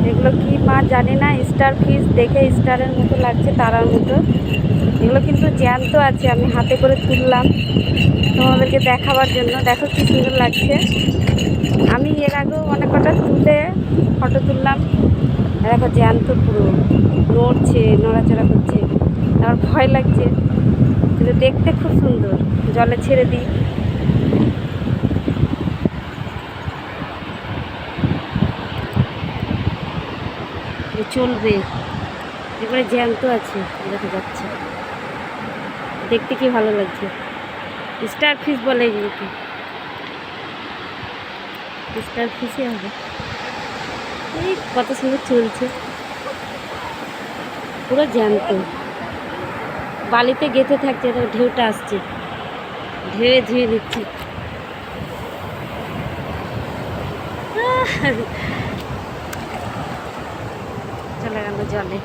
এগুলো কি মাছ জানি না, স্টার ফিশ, দেখে স্টারের মতো লাগছে, তারার মতো। এগুলো কিন্তু জ্যান্ত আছে, আমি হাতে করে তুললাম তোমাদেরকে দেখাবার জন্য। দেখো কি সুন্দর লাগছে। আমি এর আগেও অনেক কটা তুলে ফটো তুললাম। দেখো জ্যান্ত পুরো নড়ছে, নড়াচড়া করছে। আমার ভয় লাগছে, কিন্তু দেখতে খুব সুন্দর। জলে ছেড়ে দিই। চলবে, এবারে জ্যান্ত আছে, দেখা যাচ্ছে। দেখতে কি ভালো লাগছে। স্টার ফিশ বলে এগুলোকে, স্টার ফিশই হবে। এই কত সুন্দর চলছে, পুরো জ্যান্ত। বালিতে গেঁথে থাকছে, ঢেউটা আসছে, ঢেউয়ে ধুয়ে নিচ্ছে। চলে গেল জলে।